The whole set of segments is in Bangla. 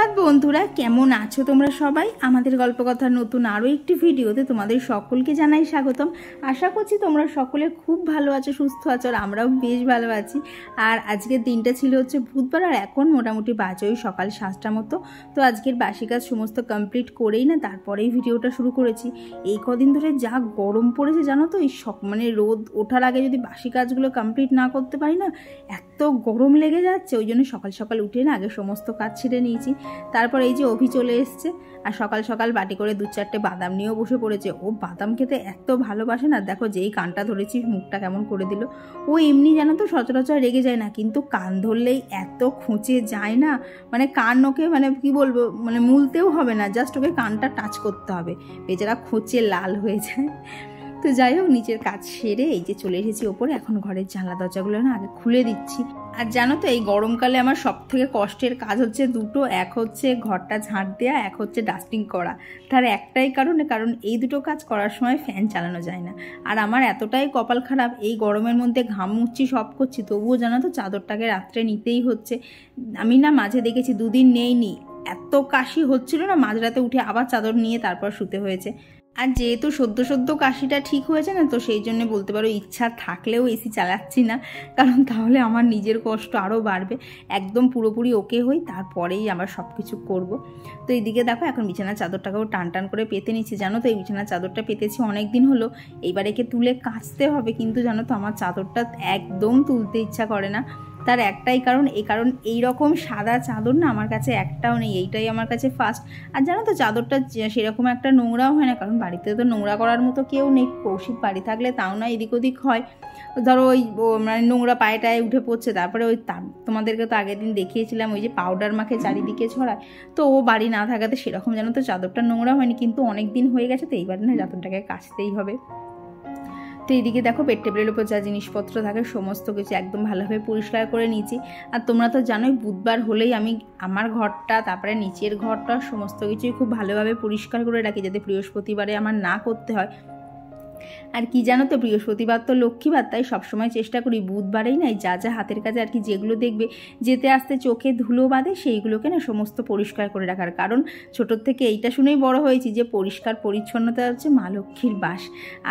সুপ্রভাত বন্ধুরা, কেমন আছো তোমরা সবাই? আমাদের গল্পকথার নতুন আরও একটি ভিডিওতে তোমাদের সকলকে জানাই স্বাগতম। আশা করছি তোমরা সকলে খুব ভালো আছো, সুস্থ আছো, আর আমরাও বেশ ভালো আছি। আর আজকের দিনটা ছিল হচ্ছে বুধবার, আর এখন মোটামুটি বাজে ওই সকাল 7টার মতো। তো আজকের বাসি কাজ সমস্ত কমপ্লিট করেই না তারপরেই ভিডিওটা শুরু করেছি। এই কদিন ধরে যা গরম পড়েছে জানো তো, এই মানে রোদ ওঠার আগে যদি বাসি কাজগুলো কমপ্লিট না করতে পারি না, এত গরম লেগে যাচ্ছে। ওই জন্য সকাল সকাল উঠে না আগে সমস্ত কাজ ছেড়ে নিয়েছি। তারপর এই যে অভি চলে এসছে, আর সকাল সকাল বাটি করে 2-4টে বাদাম নিয়েও বসে পড়েছে। ও বাদাম খেতে এত ভালোবাসে না, দেখো যেই কানটা ধরেছি মুখটা কেমন করে দিল। ও এমনি জানো তো সচরাচর রেগে যায় না, কিন্তু কান ধরলেই এত খুঁচে যায় না, মানে কান ওকে মানে কি বলবো, মানে মুলতেও হবে না, জাস্ট ওকে কানটা টাচ করতে হবে, বেচারা খুঁচে লাল হয়ে যায়। তো যাই হোক, নিচের কাজ সেরে এই যে চলে এসেছি ওপরে। এখন ঘরের জানলা দরজাগুলো না আগে খুলে দিচ্ছি। আর জানো তো এই গরমকালে আমার সব থেকে কষ্টের কাজ হচ্ছে দুটো, এক হচ্ছে ঘরটা ঝাঁট দেওয়া, এক হচ্ছে ডাস্টিং করা। তার একটাই কারণ এই দুটো কাজ করার সময় ফ্যান চালানো যায় না। আর আমার এতটাই কপাল খারাপ, এই গরমের মধ্যে ঘাম মুচ্ছি, সব করছি, তবুও জানো তো চাদরটাকে রাত্রে নিতেই হচ্ছে। আমি না মাঝে দেখেছি 2 দিন নেইনি, এত কাশি হচ্ছিল না, মাঝরাতে উঠে আবার চাদর নিয়ে তারপর শুতে হয়েছে। আর যেহেতু সদ্য কাশিটা ঠিক হয়েছে না, তো সেই জন্য বলতে পারো ইচ্ছা থাকলেও এসি চালাচ্ছি না, কারণ তাহলে আমার নিজের কষ্ট আরও বাড়বে। একদম পুরোপুরি ওকে হই, তারপরেই আবার সব কিছু করবো। তো এইদিকে দেখো এখন বিছানার চাদরটাকেও টান করে পেতে নিচ্ছি। জানো তো এই বিছানার চাদরটা পেতেছি অনেক দিন হলো, এইবার একে তুলে কাচতে হবে, কিন্তু জানো তো আমার চাদরটা একদম তুলতে ইচ্ছা করে না। তার একটাই কারণ, এই রকম সাদা চাদর না আমার কাছে একটাও নেই, এইটাই আমার কাছে ফার্স্ট। আর জানো তো চাদরটা সেরকম একটা নোংরাও হয় না, কারণ বাড়িতে তো নোংরা করার মতো কেউ নেই। কৌশিক বাড়ি থাকলে তাও না এদিক ওদিক হয়, ধরো ওই মানে নোংরা পায়ে টায়ে উঠে পড়ছে। তারপরে ওই তোমাদেরকে তো আগের দিন দেখিয়েছিলাম ওই যে পাউডার মাখে চারিদিকে ছড়ায়, তো ও বাড়ি না থাকাতে সেরকম জানো তো চাদরটা নোংরা হয়নি, কিন্তু অনেক দিন হয়ে গেছে, তো এইবার না চাদরটাকে কাচতেই হবে। তো এইদিকে দেখো বেড টেবিলের উপর যা জিনিসপত্র থাকে সমস্ত কিছু একদম ভালোভাবে পরিষ্কার করে নিয়েছি। আর তোমরা তো জানোই বুধবার হলেই আমি আমার ঘরটা, তারপরে নিচের ঘরটা সমস্ত কিছুই খুব ভালোভাবে পরিষ্কার করে রাখি, যাতে বৃহস্পতিবারে আমার না করতে হয়। আর কি জানো তো, বৃহস্পতিবার তো লক্ষ্মীবার, তাই সবসময় চেষ্টা করি বুধবারেই নাই যা যা হাতের কাজে আর কি যেগুলো দেখবে যেতে আসতে চোখে ধুলো বাঁধে সেইগুলোকে না সমস্ত পরিষ্কার করে রাখার। কারণ ছোটোর থেকে এইটা শুনেই বড় হয়েছি যে পরিষ্কার পরিচ্ছন্নতা হচ্ছে মা লক্ষ্মীর বাস।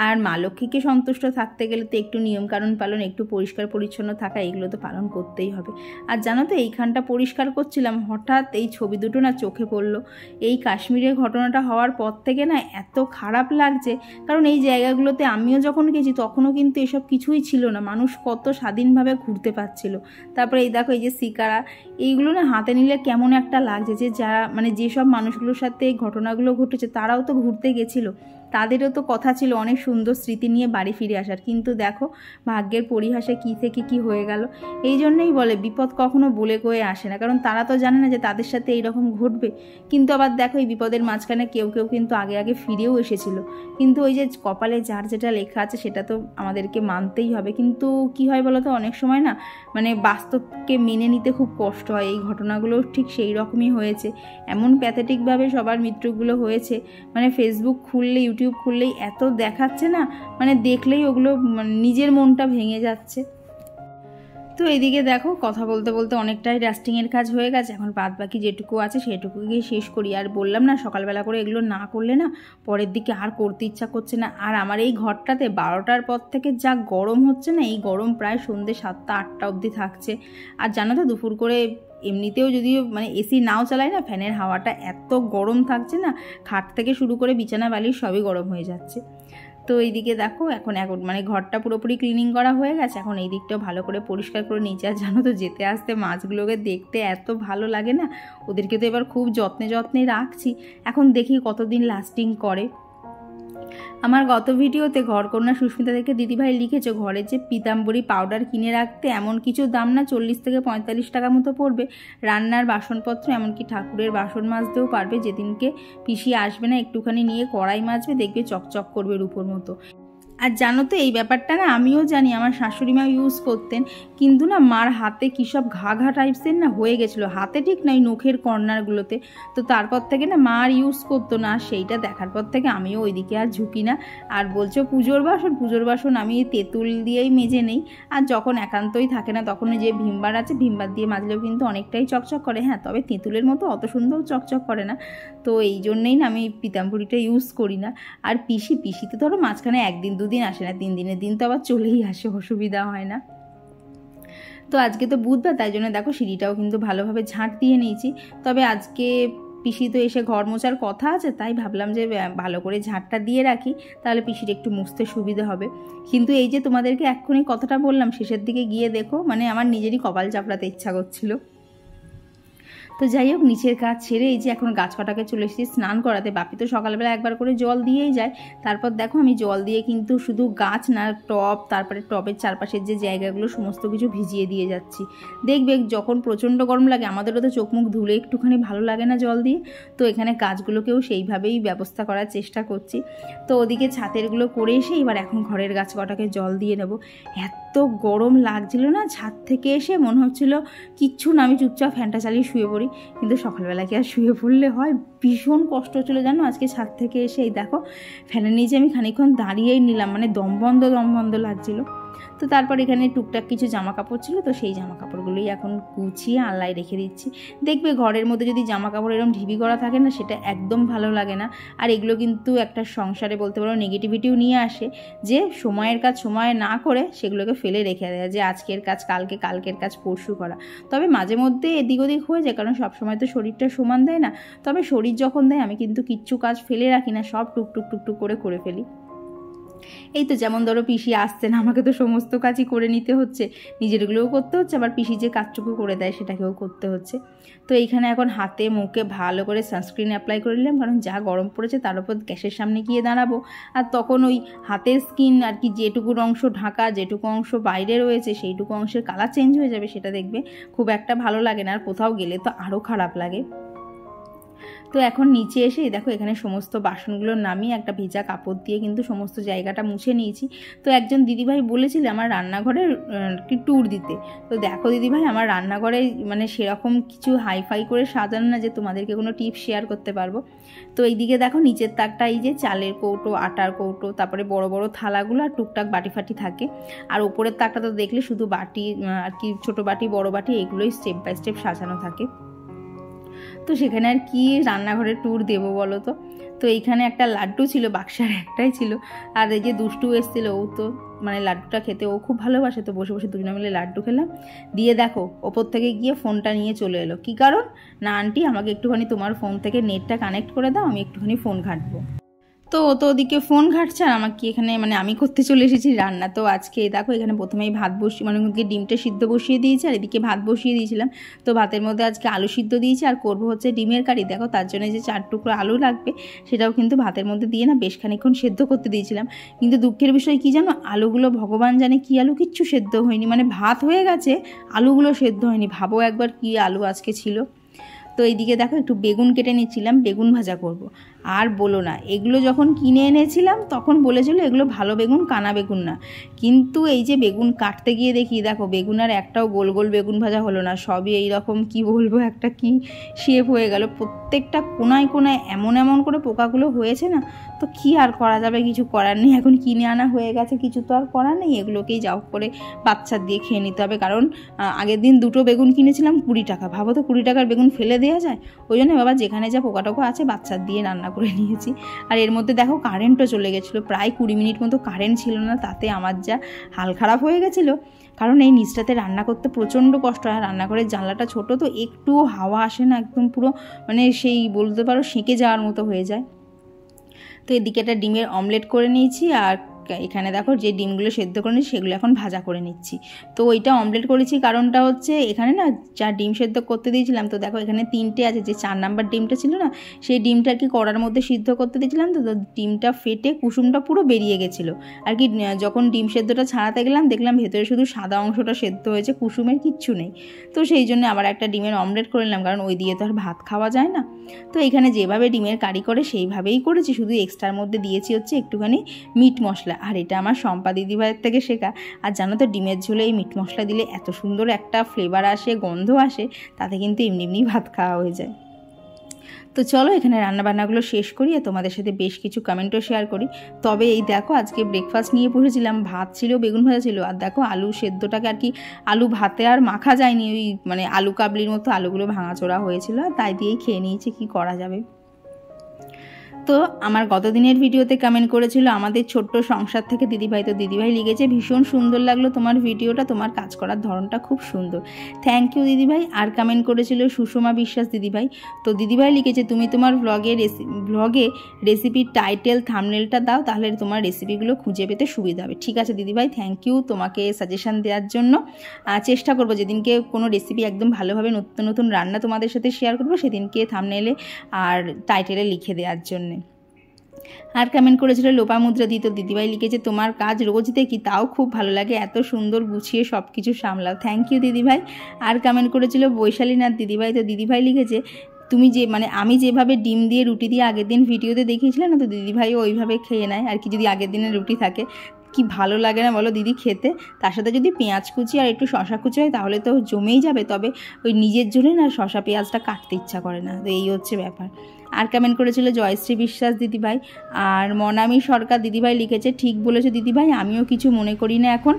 আর মা লক্ষ্মীকে সন্তুষ্ট থাকতে গেলে তো একটু নিয়মকানুন পালন, একটু পরিষ্কার পরিচ্ছন্ন থাকা, এগুলো তো পালন করতেই হবে। আর জানো তো এইখানটা পরিষ্কার করছিলাম, হঠাৎ এই ছবি দুটো না চোখে পড়লো। এই কাশ্মীরের ঘটনাটা হওয়ার পর থেকে না এত খারাপ লাগছে, কারণ এই জায়গাগুলোতে আমিও যখন গেছি তখনও কিন্তু এসব কিছুই ছিল না, মানুষ কত স্বাধীনভাবে ঘুরতে পারছিল। তারপরে এই দেখো এই যে শিকারা, এইগুলো না হাতে নিলে কেমন একটা লাগছে, যে যারা মানে যেসব মানুষগুলোর সাথে এই ঘটনাগুলো ঘটেছে তারাও তো ঘুরতে গেছিলো, তাদেরও তো কথা ছিল অনেক সুন্দর স্মৃতি নিয়ে বাড়ি ফিরে আসার, কিন্তু দেখো ভাগ্যের পরিহাসে কী থেকে কি হয়ে গেল। এই জন্যই বলে বিপদ কখনো বলে কয়ে আসে না, কারণ তারা তো জানে না যে তাদের সাথে এইরকম ঘটবে। কিন্তু আবার দেখো এই বিপদের মাঝখানে কেউ কিন্তু আগে ফিরেও এসেছিল। কিন্তু ওই যে কপালে যার যেটা লেখা আছে সেটা তো আমাদেরকে মানতেই হবে। কিন্তু কি হয় বলো তো, অনেক সময় না মানে বাস্তবকে মেনে নিতে খুব কষ্ট হয়। এই ঘটনাগুলো ঠিক সেই রকমই হয়েছে, এমন প্যাথেটিকভাবে সবার মৃত্যুগুলো হয়েছে, মানে ফেসবুক খুললে ইউটিউব খুললেই এত দেখাচ্ছে না, মানে দেখলেই ওগুলো নিজের মনটা ভেঙে যাচ্ছে। তো এদিকে দেখো কথা বলতে বলতে অনেকটাই ডাস্টিংয়ের কাজ হয়ে গেছে, এখন বাদ বাকি যেটুকু আছে সেটুকু গিয়ে শেষ করি। আর বললাম না সকালবেলা করে এগুলো না করলে না পরের দিকে আর করতে ইচ্ছা করছে না। আর আমার এই ঘরটাতে 12টার পর থেকে যা গরম হচ্ছে না, এই গরম প্রায় সন্ধ্যে 7টা-8টা অবধি থাকছে। আর জানো তো দুপুর করে এমনিতেও যদিও মানে এসি নাও চালাই না, ফ্যানের হাওয়াটা এত গরম থাকছে না, খাট থেকে শুরু করে বিছানা বালিশ সবই গরম হয়ে যাচ্ছে। তো এইদিকে দেখো এখন মানে ঘরটা পুরোপুরি ক্লিনিং করা হয়ে গেছে, এখন এই দিকটাও ভালো করে পরিষ্কার করে নিচে। আর জানো তো যেতে আসতে মাছগুলোকে দেখতে এত ভালো লাগে না, ওদেরকে তো এবার খুব যত্নে রাখছি, এখন দেখি কতদিন লাস্টিং করে। আমার গত ভিডিওতে ঘরকন্যা সুস্মিতা থেকে দিদিভাই লিখেছো ঘরের যে পিতাম্বরী পাউডার কিনে রাখতে এমন কিছু দাম না 40 থেকে 45 টাকা মতো পড়বে, রান্নার বাসনপত্র এমনকি ঠাকুরের বাসন মাজতেও পারবে, যেদিনকে পিসি আসবে না একটুখানি নিয়ে কড়াই মাজবে, দেখবে চকচক করবে রূপোর মতো। আর জানো তো এই ব্যাপারটা না আমিও জানি, আমার শাশুড়ি মা ইউজ করতেন, কিন্তু না মার হাতে কী সব ঘা ঘা টাইপসের না হয়ে গেছিলো, হাতে ঠিক না, নখের কর্নারগুলোতে। তো তারপর থেকে না মা আর ইউজ করতো না, সেইটা দেখার পর থেকে আমিও ওইদিকে আর ঝুঁকি না। আর বলছো পুজোর বাসন আমি তেঁতুল দিয়েই মেজে নেই। আর যখন একান্তই থাকে না তখন যে ভিমবার আছে, ভিমবার দিয়ে মাজলেও কিন্তু অনেকটাই চকচক করে। হ্যাঁ, তবে তেঁতুলের মতো অত সুন্দর চকচক করে না। তো এই জন্যেই না আমি পিতাম্বরীটা ইউজ করি না। আর পিসি তো ধরো মাঝখানে 1 দিন 2 দিন আসে না, 3 দিনের দিন তো আবার চলেই আসে, অসুবিধা হয় না। তো আজকে তো বুধবার, তাই জন্য দেখো সিঁড়িটাও কিন্তু ভালোভাবে ঝাঁট দিয়ে নিয়েছি। তবে আজকে পিসি তো এসে ঘর মোছার কথা আছে, তাই ভাবলাম যে ভালো করে ঝাঁটটা দিয়ে রাখি, তাহলে পিসির একটু মুছতে সুবিধা হবে। কিন্তু এই যে তোমাদেরকে এক্ষুনি কথাটা বললাম, শেষের দিকে গিয়ে দেখো মানে আমার নিজেরই কপাল চাপড়াতে ইচ্ছা করছিল। তো যাই হোক, নিচের কাজ ছেড়ে এই যে এখন গাছ কাটাকে চলে এসেছি স্নান করাতে। বাপি তো সকালবেলা একবার করে জল দিয়েই যায়। তারপর দেখো আমি জল দিয়ে কিন্তু শুধু গাছ না, টব, তারপরে টবের চারপাশের যে জায়গাগুলো সমস্ত কিছু ভিজিয়ে দিয়ে যাচ্ছি। দেখবে যখন প্রচণ্ড গরম লাগে, আমাদেরও তো চোখ মুখ ধুলে একটুখানি ভালো লাগে না জল দিয়ে, তো এখানে গাছগুলোকেও সেইভাবেই ব্যবস্থা করার চেষ্টা করছি। তো ওদিকে ছাতেরগুলো করে এসে এবার এখন ঘরের গাছ কটাকে জল দিয়ে নেবো। এত গরম লাগছিল না, ছাদ থেকে এসে মনে হচ্ছিল কিচ্ছু না, আমি চুপচাপ ফ্যানটা চালিয়ে শুয়ে পড়ি। কিন্তু সকালবেলা কি আর শুয়ে পড়লে হয়, ভীষণ কষ্ট হচ্ছিলো জানো। আজকে ছাদ থেকে এসে এই দেখো ফ্যানের নিচে আমি খানিকক্ষণ দাঁড়িয়েই নিলাম, মানে দম বন্ধ লাগছিলো। তো তারপর এখানে টুকটাক কিছু জামা কাপড় ছিল, তো সেই জামা কাপড়গুলোই এখন গুছিয়ে আলনায় রেখে দিচ্ছি। দেখবে ঘরের মধ্যে যদি জামা কাপড় এরকম ঢিবি করা থাকে না, সেটা একদম ভালো লাগে না। আর এগুলো কিন্তু একটা সংসারে বলতে পারো নেগেটিভিটিও নিয়ে আসে, যে সময়ের কাজ সময় না করে সেগুলোকে ফেলে রেখে দেয়, যে আজকের কাজ কালকে, কালকের কাজ পরশু করা। তবে মাঝে মধ্যে এদিক ওদিক হয়ে যায়, কারণ সবসময় তো শরীরটা সমান দেয় না। তবে শরীর যখন দেয় আমি কিন্তু কিচ্ছু কাজ ফেলে রাখি না, সব টুকটুক করে ফেলি। এই তো যেমন ধরো পিসি আসছে না, আমাকে তো সমস্ত কাজই করে নিতে হচ্ছে, নিজেরগুলোও করতে হচ্ছে, আবার পিসি যে কাজটুকু করে দেয় সেটাকেও করতে হচ্ছে। তো এইখানে এখন হাতে মুখে ভালো করে সানস্ক্রিন অ্যাপ্লাই করে নিলাম, কারণ যা গরম পড়েছে তার উপর গ্যাসের সামনে গিয়ে দাঁড়াবো। আর তখন ওই হাতের স্কিন আর কি যেটুকু অংশ ঢাকা, যেটুকু অংশ বাইরে রয়েছে, সেইটুকু অংশের কালার চেঞ্জ হয়ে যাবে, সেটা দেখবে খুব একটা ভালো লাগে না। আর কোথাও গেলে তো আরও খারাপ লাগে। তো এখন নিচে এসে দেখো এখানে সমস্ত বাসনগুলো নামিয়ে একটা ভেজা কাপড় দিয়ে কিন্তু সমস্ত জায়গাটা মুছে নিয়েছি। তো একজন দিদিভাই বলেছিল আমার রান্নাঘরের কি ট্যুর দিতে। তো দেখো দিদিভাই, আমার রান্নাঘরে মানে সেরকম কিছু হাইফাই করে সাজানো না যে তোমাদেরকে কোনো টিপস শেয়ার করতে পারবো। তো এইদিকে দেখো নিচের তাকটা এই যে চালের কৌটো, আটার কৌটো, তারপরে বড় বড় থালাগুলো আর টুকটাক বাটি ফাটি থাকে। আর ওপরের তাকটা তো দেখলে শুধু বাটি আর কি, ছোটো বাটি বড় বাটি এগুলোই স্টেপ বাই স্টেপ সাজানো থাকে। তো সেখানে আর কি রান্নাঘরের ট্যুর দেবো বলো তো। তো এইখানে একটা লাড্ডু ছিল, বাক্সার একটাই ছিল। আর এই যে দুষ্টু এসেছিলো, ও তো মানে লাড্ডুটা খেতে ও খুব ভালোবাসে, তো বসে বসে দুজনে মিলে লাড্ডু খেলাম। দিয়ে দেখো ওপর থেকে গিয়ে ফোনটা নিয়ে চলে এলো। কী কারণ না, আন্টি আমাকে একটুখানি তোমার ফোন থেকে নেটটা কানেক্ট করে দাও, আমি একটুখানি ফোন ঘাঁটবো। তো ও তো ওদিকে ফোন ঘাঁটছে আর আমাকে এখানে মানে আমি করতে চলে এসেছি রান্না। তো আজকে দেখো এখানে প্রথমেই ভাত বসিয়ে মানে ডিমটা সিদ্ধ বসিয়ে দিয়েছি, আর এদিকে ভাত বসিয়ে দিয়েছিলাম। তো ভাতের মধ্যে আজকে আলু সিদ্ধ দিয়েছি, আর করবো হচ্ছে ডিমের কারি। দেখো তার জন্য যে 4 টুকরো আলু লাগবে, সেটাও কিন্তু ভাতের মধ্যে দিয়ে না বেশ খানিকক্ষণ সেদ্ধ করতে দিয়েছিলাম। কিন্তু দুঃখের বিষয় কি জানো, আলুগুলো ভগবান জানে কি আলু, কিচ্ছু সেদ্ধ হয়নি। মানে ভাত হয়ে গেছে, আলুগুলো সেদ্ধ হয়নি। ভাবো একবার কি আলু আজকে ছিল। তো এইদিকে দেখো একটু বেগুন কেটে নিচ্ছিলাম, বেগুন ভাজা করব। আর বলো না, এগুলো যখন কিনে এনেছিলাম তখন বলেছিল এগুলো ভালো বেগুন, কানা বেগুন না। কিন্তু এই যে বেগুন কাটতে গিয়ে দেখি দেখো বেগুন আর একটাও গোল গোল বেগুন ভাজা হলো না, সবই এইরকম কি বলবো একটা কি শেপ হয়ে গেল। প্রত্যেকটা কোনায় কোনায় এমন করে পোকাগুলো হয়েছে না। তো কি আর করা যাবে, কিছু করার নেই। এখন কিনে আনা হয়ে গেছে, কিছু তো আর করার নেই। এগুলোকেই যাও করে বাচ্চা দিয়ে খেয়ে নিতে হবে। কারণ আগের দিন 2টো বেগুন কিনেছিলাম 20 টাকা। ভাবো তো 20 টাকার বেগুন ফেলে দেওয়া যায়? ওই জন্য বাবা যেখানে যা পোকাটোকা আছে বাচ্চা দিয়ে রান্না করে নিয়েছি। আর এর মধ্যে দেখো কারেন্টও চলে গেছিলো, প্রায় 20 মিনিট মতো কারেন্ট ছিল না। তাতে আমার যা হাল খারাপ হয়ে গেছিলো, কারণ এই নিচটাতে রান্না করতে প্রচণ্ড কষ্ট হয়। রান্নাঘরের জানলাটা ছোট, তো একটুও হাওয়া আসে না, একদম পুরো মানে সেই বলতে পারো সেঁকে যাওয়ার মতো হয়ে যায়। তো এদিকে একটা ডিমের অমলেট করে নিয়েছি, আর এখানে দেখো যে ডিমগুলো সেদ্ধ করে নিচ্ছি সেগুলো এখন ভাজা করে নিচ্ছি। তো ওইটা অমলেট করেছি কারণটা হচ্ছে এখানে না 4 ডিম সেদ্ধ করতে দিয়েছিলাম। তো দেখো এখানে 3টে আছে, যে 4 নাম্বার ডিমটা ছিল না সেই ডিমটা আর কি কড়ার মধ্যে সিদ্ধ করতে দিয়েছিলাম। তো ডিমটা ফেটে কুসুমটা পুরো বেরিয়ে গেছিলো আর কি। যখন ডিম সেদ্ধটা ছাড়াতে গেলাম দেখলাম ভেতরে শুধু সাদা অংশটা সেদ্ধ হয়েছে, কুসুমের কিচ্ছু নেই। তো সেই জন্য আবার একটা ডিমের অমলেট করে নিলাম, কারণ ওই দিয়ে তো আর ভাত খাওয়া যায় না। তো এখানে যেভাবে ডিমের কারি করে সেইভাবেই করেছি, শুধু এক্সট্রার মধ্যে দিয়েছি হচ্ছে একটুখানি মিট মশলা। মশলা, আর এটা আমার শম্পা দিদিভাইয়ের থেকে শেখা। আর জানো তো ডিমের ঝোলে এই মিট মশলা দিলে এত সুন্দর একটা ফ্লেভার আসে, গন্ধ আসে, তাতে কিন্তু এমনি এমনি ভাত খাওয়া হয়ে যায়। তো চলো এখানে রান্নাবান্নাগুলো শেষ করি আর তোমাদের সাথে বেশ কিছু কমেন্টও শেয়ার করি। তবে এই দেখো আজকে ব্রেকফাস্ট নিয়ে বসেছিলাম, ভাত ছিল, বেগুন ভাজা ছিল, আর দেখো আলু সেদ্ধটাকে আর কি আলু ভাতে আর মাখা যায়নি, ওই মানে আলু কাবলির মতো আলুগুলো ভাঙাচোরা হয়েছিল, তাই দিয়েই খেয়ে নিয়েছি, কি করা যাবে। তো আমার গত দিনের ভিডিওতে কমেন্ট করেছিল আমাদের ছোট্ট সংসার থেকে দিদিভাই, তো দিদিভাই লিখেছে ভীষণ সুন্দর লাগলো তোমার ভিডিওটা, তোমার কাজ করার ধরনটা খুব সুন্দর, থ্যাংক ইউ দিদিভাই। আর কমেন্ট করেছিল সুষমা বিশ্বাস দিদিভাই, তো দিদিভাই লিখেছে তুমি তোমার ব্লগে রেসিপির টাইটেল থাম্বনেলটা দাও, তাহলে তোমার রেসিপিগুলো খুঁজে পেতে সুবিধা হবে। ঠিক আছে দিদিভাই, থ্যাংক ইউ তোমাকে সাজেশন দেওয়ার জন্য। চেষ্টা করবো যেদিনকে কোনো রেসিপি একদম ভালোভাবে নতুন নতুন রান্না তোমাদের সাথে শেয়ার করবো, সেদিনকে থাম্বনেলে আর টাইটেলে লিখে দেওয়ার জন্য। আর কমেন্ট করেছিল লোপামুদ্রা দি, তো দিদিভাই লিখেছে তোমার কাজ রোজ দেখি, তাও খুব ভালো লাগে, এত সুন্দর গুছিয়ে সব কিছু সামলাও, থ্যাংক ইউ দিদিভাই। আর কমেন্ট করেছিল বৈশালীনাথ দিদিভাই, তো দিদিভাই লিখেছে তুমি যে মানে আমি যেভাবে ডিম দিয়ে রুটি দিয়ে আগের দিন ভিডিওতে দেখিয়েছিলে না, তো দিদিভাইও ওইভাবে খেয়ে নেয় আর কি, যদি আগের দিনের রুটি থাকে। কি ভালো লাগে না বলো দিদি খেতে, তার সাথে যদি পেঁয়াজ কুচি আর একটু শশা কুচি হয় তাহলে তো জমেই যাবে, তবে ওই নিজের জন্য না শশা পেঁয়াজটা কাটতে ইচ্ছা করে না, তো এই হচ্ছে ব্যাপার। আর কমেন্ট করেছিল জয়শ্রী বিশ্বাস দিদিভাই। আর মনামি সরকার দিদিভাই লিখেছে ঠিক বলেছে দিদিভাই, আমিও কিছু মনে করি না এখন,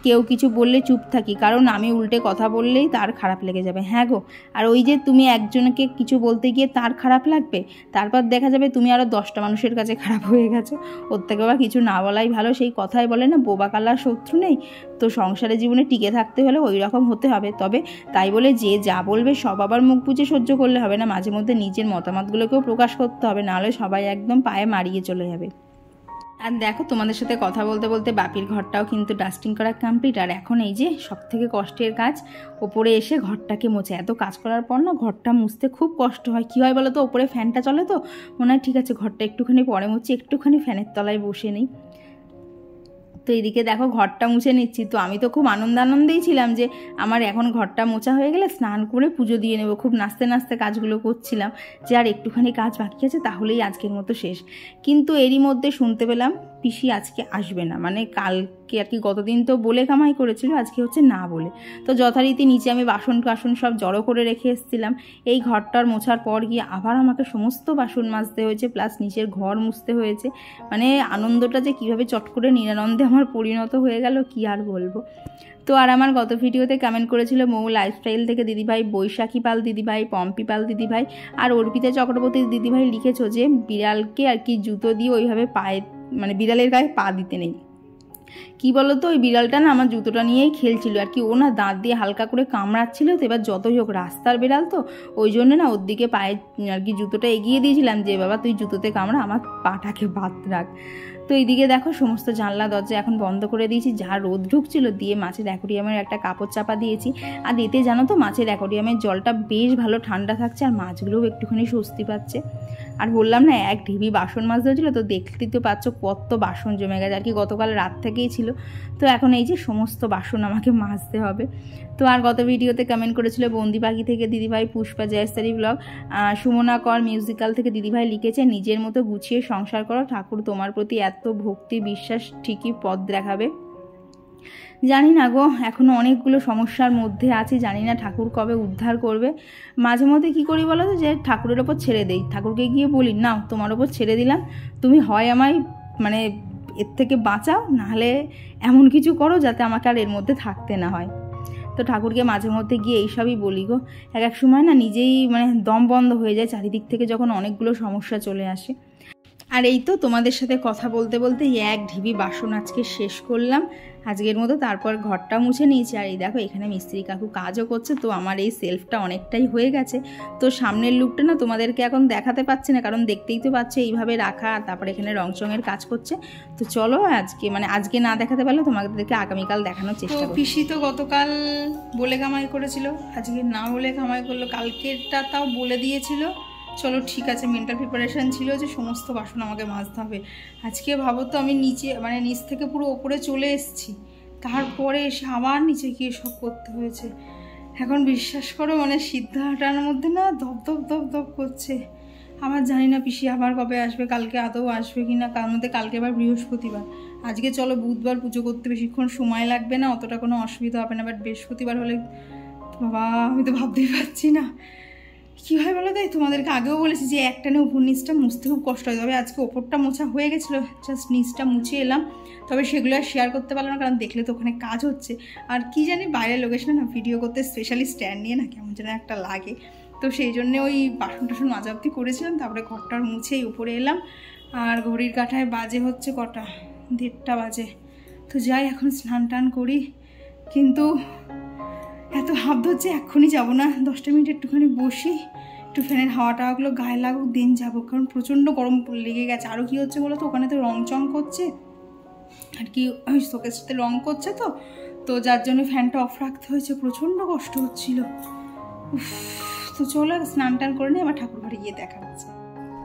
কেউ কিছু বললে চুপ থাকি, কারণ আমি উল্টে কথা বললেই তার খারাপ লেগে যাবে। হ্যাঁ গো, আর ওই যে তুমি একজনকে কিছু বলতে গিয়ে তার খারাপ লাগবে, তারপর দেখা যাবে তুমি আরও 10টা মানুষের কাছে খারাপ হয়ে গেছো, ওর থেকে আবার কিছু না বলাই ভালো। সেই কথাই বলে না বোবা কালার শত্রু নেই, তো সংসারের জীবনে টিকে থাকতে হলে ওই রকম হতে হবে। তবে তাই বলে যে যা বলবে সব আবার মুখ বুজে সহ্য করলে হবে না, মাঝে মধ্যে নিজের মতামতগুলোকেও প্রকাশ করতে হবে, নাহলে সবাই একদম পায়ে মারিয়ে চলে যাবে। আর দেখো তোমাদের সাথে কথা বলতে বলতে বাপির ঘরটাও কিন্তু ডাস্টিং করা কমপ্লিট। আর এখন এই যে সব থেকে কষ্টের কাজ, ওপরে এসে ঘরটাকে মুছে, এত কাজ করার পর না ঘরটা মুছতে খুব কষ্ট হয়। কী হয় বলো তো, ওপরে ফ্যানটা চলে, তো মনে হয় ঠিক আছে ঘরটা একটুখানি পরে মুছি, একটুখানি ফ্যানের তলায় বসে নেই। তো এদিকে দেখো ঘরটা মুছে নিচ্ছি, তো আমি তো খুব আনন্দেই ছিলাম যে আমার এখন ঘরটা মোছা হয়ে গেলে স্নান করে পুজো দিয়ে নেব, খুব নাচতে নাচতে কাজগুলো করছিলাম যে আর একটুখানি কাজ বাকি আছে তাহলেই আজকের মতো শেষ। কিন্তু এরই মধ্যে শুনতে পেলাম পিসি আজকে আসবে না, মানে কালকে আর কি, গতদিন তো বলে কামাই করেছিল, আজকে হচ্ছে না বলে। তো যথারীতি নিচে আমি বাসন সব জড়ো করে রেখে এসেছিলাম, এই ঘরটার মোছার পর গিয়ে আবার আমাকে সমস্ত বাসন মাজতে হয়েছে, প্লাস নিচের ঘর মুছতে হয়েছে। মানে আনন্দটা যে কীভাবে চট করে নিরানন্দে আমার পরিণত হয়ে গেল কি আর বলবো। তো আর আমার গত ভিডিওতে কমেন্ট করেছিল মৌ লাইফস্টাইল থেকে দিদিভাই, বৈশাখী পাল দিদিভাই, পম্পি পাল দিদিভাই আর অর্পিতা চক্রবর্তী দিদিভাই লিখেছো যে বিড়ালকে আর কি জুতো দিয়ে ওইভাবে পায়ে, মানে বিড়ালের গায়ে পা দিতে নেই। কি বলতো, ওই বিড়ালটা না আমার জুতোটা নিয়েই খেলছিল আর কি, ও না দাঁত দিয়ে হালকা করে কামড়াচ্ছিল, তো এবার যতই হোক রাস্তার বিড়াল তো ওই জন্য না ওর দিকে পায়ে আর কি জুতোটা এগিয়ে দিয়েছিলাম যে বাবা তুই জুতোতে কামড়া, আমার পাটাকে বাদ রাখ। তো এইদিকে দেখো সমস্ত জানলা দরজা এখন বন্ধ করে দিয়েছি, যা রোদ ঢুকছিল দিয়ে মাছের অ্যাকোরিয়ামের একটা কাপড় চাপা দিয়েছি। আর এতে জানো তো মাছের অ্যাকোরিয়ামের জলটা বেশ ভালো ঠান্ডা থাকছে, আর মাছগুলোও একটুখানি স্বস্তি পাচ্ছে। আর বললাম না এক ঢিবি বাসন মাছ ধরেছিল, তো দেখতেই তো পাচ্ছ কত বাসন জমে গেছে আর কি, গতকাল রাত থেকেই ছিল। তো এখন এই যে সমস্ত বাসন আমাকে মাজতে হবে। তো আর গত ভিডিওতে কমেন্ট করেছিল বন্দি পাখি থেকে দিদিভাই, পুষ্পা জয়স্তারি ব্লগ, সুমনা কর মিউজিক্যাল থেকে দিদিভাই লিখেছে নিজের মতো গুছিয়ে সংসার করো, ঠাকুর তোমার প্রতি এত ভক্তি বিশ্বাস ঠিকই পথ দেখাবে। জানি না গো, এখনও অনেকগুলো সমস্যার মধ্যে আছি, জানি না ঠাকুর কবে উদ্ধার করবে। মাঝে মধ্যে কী করি বলো তো, যে ঠাকুরের ওপর ছেড়ে দেই, ঠাকুরকে গিয়ে বলি নাও তোমার ওপর ছেড়ে দিলাম, তুমি হয় আমায় মানে এর থেকে বাঁচাও, নাহলে এমন কিছু করো যাতে আমাকে আর এর মধ্যে থাকতে না হয়। তো ঠাকুরকে মাঝে মধ্যে গিয়ে এইসবই বলি গো, এক সময় না নিজেই মানে দম বন্ধ হয়ে যায় চারিদিক থেকে যখন অনেকগুলো সমস্যা চলে আসে। আর এই তো তোমাদের সাথে কথা বলতে বলতে এক ঢিবি বাসন আজকে শেষ করলাম আজকের মতো, তারপর ঘরটা মুছে নিয়েছি। আর এই দেখো এখানে মিস্ত্রি কাকু কাজও করছে, তো আমার এই সেলফটা অনেকটাই হয়ে গেছে। তো সামনের লুকটা না তোমাদেরকে এখন দেখাতে পাচ্ছি না, কারণ দেখতেই তো পাচ্ছ এইভাবে রাখা, আর তারপরে এখানে রংচঙের কাজ করছে। তো চলো আজকে না দেখাতে পারলে তোমাদেরকে আগামীকাল দেখানোর চেষ্টা করব। পিসি তো গতকাল বলে কামাই করেছিল, আজকে না বলে কামাই করলো, কালকেরটা তাও বলে দিয়েছিল। চলো ঠিক আছে, মেন্টাল প্রিপারেশান ছিল যে সমস্ত বাসন আমাকে মাজতে হবে। আজকে ভাবো তো আমি নিচে মানে নিচ থেকে পুরো ওপরে চলে এসেছি, তারপরে এসে আবার নিচে গিয়ে সব করতে হয়েছে। এখন বিশ্বাস করো মানে সিদ্ধাটার মধ্যে না ধপ ধপ ধপ ধপ করছে। আবার জানি না পিসি আবার কবে আসবে, কালকে আদৌ আসবে কি না, কার মধ্যে কালকে আবার বৃহস্পতিবার, আজকে চলো বুধবার পুজো করতে বেশিক্ষণ সময় লাগবে না, অতটা কোনো অসুবিধা হবে না, বাট বৃহস্পতিবার হলে বাবা আমি তো ভাবতেই পারছি না কী হয় বলো। তাই তোমাদেরকে আগেও বলেছি যে একটানে উপর নিচটা মুছতে খুব কষ্ট হয়, তবে আজকে ওপরটা মোছা হয়ে গেছিলো, জাস্ট নিচটা মুছে এলাম, তবে সেগুলো আর শেয়ার করতে পারলাম না কারণ দেখলে তো ওখানে কাজ হচ্ছে, আর কি জানি বাইরের লোকেশনে না ভিডিও করতে স্পেশালি স্ট্যান্ড নিয়ে না কেমন যেন একটা লাগে, তো সেই জন্যে ওই বাসন টাসন মাজাবতি করেছিলাম, তারপরে ঘরটার মুছেই উপরে এলাম। আর ঘড়ির কাঁটায় বাজে হচ্ছে কটা, 1:30 বাজে। তো যাই এখন স্নান টান করি, কিন্তু এত হাত ধরছে এক্ষুনি যাবো না, 10টা মিনিট একটুখানি বসি, একটু ফ্যানের হাওয়া টাওয়াগুলো গায়ে লাগুক দিন যাবো, কারণ প্রচণ্ড গরম লেগে গেছে। আরও কী হচ্ছে বলো তো, ওখানে তো রং চং করছে আর কি শোকেসটাতে রং করছে, তো যার জন্য ফ্যানটা অফ রাখতে হয়েছে, প্রচণ্ড কষ্ট হচ্ছিল। তো চলো স্নান টান করে নিই, আমার ঠাকুর ঘরে গিয়ে দেখা হচ্ছে।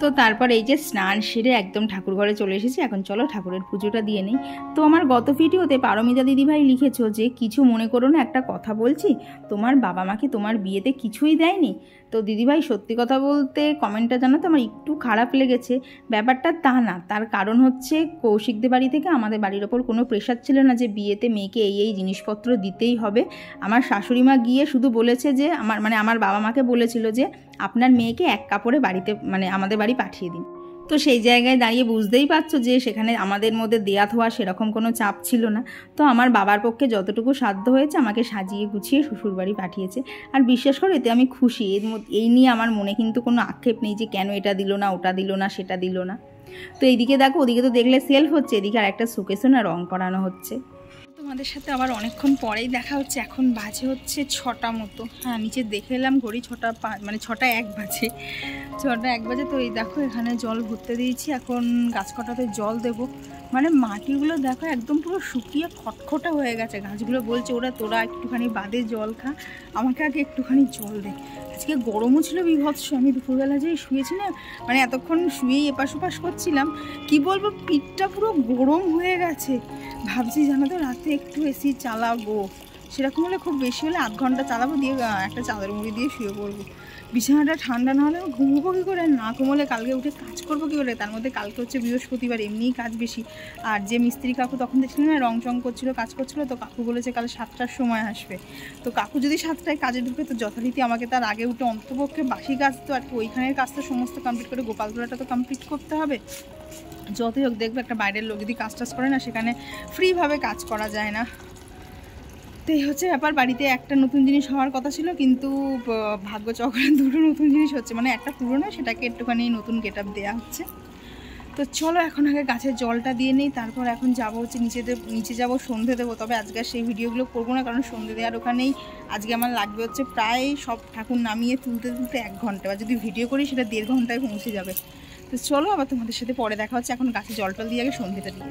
তো তারপর এই যে স্নান সেরে একদম ঠাকুর ঘরে চলে এসেছি, এখন চলো ঠাকুরের পুজোটা দিয়ে নিই। তো আমার গত ভিডিওতে পারমিতা দিদিভাই লিখেছো যে কিছু মনে করো না, একটা কথা বলছি, তোমার বাবা মাকে তোমার বিয়েতে কিছুই দেয়নি। তো দিদিভাই সত্যি কথা বলতে কমেন্টটা জানো তো আমার একটু খারাপ লেগেছে, ব্যাপারটা তা না, তার কারণ হচ্ছে কৌশিকদের বাড়ি থেকে আমাদের বাড়ির ওপর কোনো প্রেশার ছিল না যে বিয়েতে মেয়েকে এই জিনিসপত্র দিতেই হবে। আমার শাশুড়ি মা গিয়ে শুধু বলেছে যে আমার বাবা মাকে বলেছিল যে আপনার মেয়েকে এক কাপড়ে বাড়িতে আমাদের বাড়ি পাঠিয়ে দিন। তো সেই জায়গায় দাঁড়িয়ে বুঝতেই পারছো যে সেখানে আমাদের মধ্যে দেয়া থোয়া সেরকম কোনো চাপ ছিল না। তো আমার বাবার পক্ষে যতটুকু সাধ্য হয়েছে আমাকে সাজিয়ে গুছিয়ে শ্বশুরবাড়ি পাঠিয়েছে, আর বিশ্বাস করো এতে আমি খুশি। এই নিয়ে আমার মনে কিন্তু কোনো আক্ষেপ নেই যে কেন এটা দিল না, ওটা দিল না, সেটা দিল না। তো এইদিকে দেখো, ওদিকে তো দেখলে সেলফ হচ্ছে, এদিকে আর একটা শোকেসও না রং করানো হচ্ছে। তোমাদের সাথে আবার অনেকক্ষণ পরেই দেখা হচ্ছে, এখন বাজে হচ্ছে 6টা মতো। হ্যাঁ নিচে দেখে এলাম ঘড়ি 6টা 1 বাজে, 6টা 1 বাজে। তো এই দেখো এখানে জল ভরতে দিয়েছি, এখন গাছ কটাতে জল দেবো। মাটিগুলো দেখো একদম পুরো শুকিয়ে খটখটা হয়ে গেছে, গাছগুলো বলছে তোরা একটুখানি বাদে জল খা, আমাকে আগে একটুখানি জল দে। আজকে গরমও ছিল বিভৎস, আমি দুপুরবেলা যেই শুয়েছি না, এতক্ষণ শুয়েই এপাশ ওপাশ করছিলাম, কি বলবো পিঠটা পুরো গরম হয়ে গেছে। ভাবছি জানো তো রাতে একটু এসি চালাবো, সেরকম হলে খুব বেশি হলে 8 ঘন্টা চালাবো, দিয়ে একটা চাদর মুড়ি দিয়ে শুয়ে পড়বো। বিছানাটা ঠান্ডা না হলে ঘুমবো কী করে, না ঘুমোলে কালকে উঠে কাজ করবো কী করে, তার মধ্যে কালকে হচ্ছে বৃহস্পতিবার, এমনিই কাজ বেশি। আর যে মিস্ত্রি কাকু তখন দেখছিলেন না রং চং করছিলো, কাজ করছিলো, তো কাকু বলেছে কাল 7টার সময় আসবে। তো কাকু যদি 7টায় কাজে ঢুকে, তো যথারীতি আমাকে তার আগে উঠে অন্তপক্ষে বাসি কাজ তো আর কি ওইখানের কাজ তো সমস্ত কমপ্লিট করে গোপালতলাটা তো কমপ্লিট করতে হবে। যতই হোক দেখবে একটা বাইরের লোক যদি কাজ টাজ করে না, সেখানে ফ্রিভাবে কাজ করা যায় না। তো এই হচ্ছে ব্যাপার, বাড়িতে একটা নতুন জিনিস হওয়ার কথা ছিল, কিন্তু ভাগ্য চক্রে 2টো নতুন জিনিস হচ্ছে, একটা পুরনো, সেটাকে একটুখানি নতুন গেট আপ দেওয়া হচ্ছে। তো চলো এখন আগে গাছের জলটা দিয়ে নিই, তারপর এখন যাবো হচ্ছে নিচে যাবো, সন্ধে দেবো। তবে আজকে সেই ভিডিওগুলো করবো না, কারণ সন্ধে দেওয়ার ওখানেই আজকে আমার লাগবে হচ্ছে প্রায় সব ঠাকুর নামিয়ে তুলতে 1 ঘন্টা, বা যদি ভিডিও করি সেটা 1.5 ঘন্টায় পৌঁছে যাবে। তো চলো আবার তোমাদের সাথে পরে দেখা হচ্ছে, এখন গাছে জল টল দিয়ে আগে সন্ধেটা দিয়ে।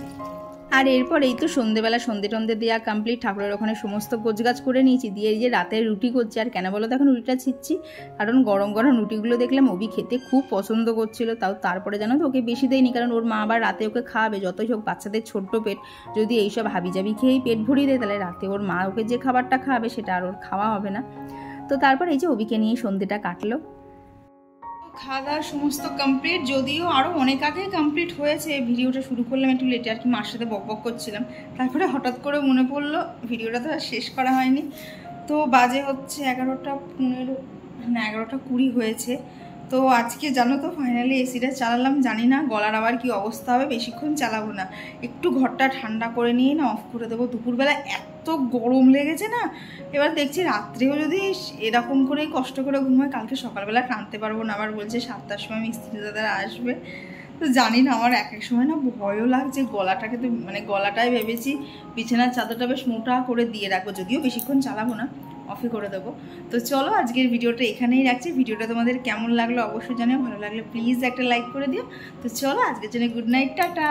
আর এরপর এই তো সন্ধেবেলা সন্ধে টন্ধে দেওয়া কমপ্লিট, ঠাকুরের ওখানে সমস্ত গোছগাছ করে নিয়েছি, দিয়ে এই যে রাতে রুটি করছি। আর কেন বলো তো এখন রুটিটা ছিচ্ছি, কারণ গরম গরম রুটিগুলো দেখলাম ওবি খেতে খুব পছন্দ করছিল, তারপরে জানো তো ওকে বেশি দেয়নি, কারণ ওর মা আবার রাতে ওকে খাওয়াবে, যতই হোক বাচ্চাদের ছোট্ট পেট, যদি এইসব হাবিজাবি খেয়েই পেট ভরিয়ে দেয়, তাহলে রাতে ওর মা ওকে যে খাবারটা খাওয়াবে সেটা আর ওর খাওয়া হবে না। তো তারপর এই যে ওবিকে নিয়ে সন্ধেটা কাটলো। খাওয়া দাওয়া সমস্ত কমপ্লিট, যদিও আরও অনেক আগে কমপ্লিট হয়েছে। ভিডিওটা শুরু করলাম একটু লেটে, আর কি মার সাথে বকবক করছিলাম, তারপরে হঠাৎ করে মনে পড়লো ভিডিওটা তো আর শেষ করা হয়নি। তো বাজে হচ্ছে 11:15, 11:20 হয়েছে। তো আজকে জানো তো ফাইনালি এসিটা চালালাম, জানি না গলার আবার কি অবস্থা হবে, বেশিক্ষণ চালাবো না, একটু ঘরটা ঠান্ডা করে নিয়ে না অফ করে দেবো। দুপুরবেলা এত গরম লেগেছে না, এবার দেখছি রাত্রেও যদি এরকম করেই কষ্ট করে ঘুমায়, কালকে সকালবেলা টানতে পারবো না। আবার বলছে 7টার সময় মিস্ত্রি দাদারা আসবে, তো জানি না, আমার এক সময় না ভয়ও লাগছে গলাটাকে, তো গলাটাই ভেবেছি বিছানার চাদরটা বেশ মোটা করে দিয়ে রাখবো, যদিও বেশিক্ষণ চালাবো না, অফই করে দেবো। তো চলো আজকের ভিডিওটা এখানেই রাখছি। ভিডিওটা তোমাদের কেমন লাগলো অবশ্যই জানিও, ভালো লাগলে প্লিজ একটা লাইক করে দিও। তো চলো আজকের জন্য গুড নাইট, টাটা।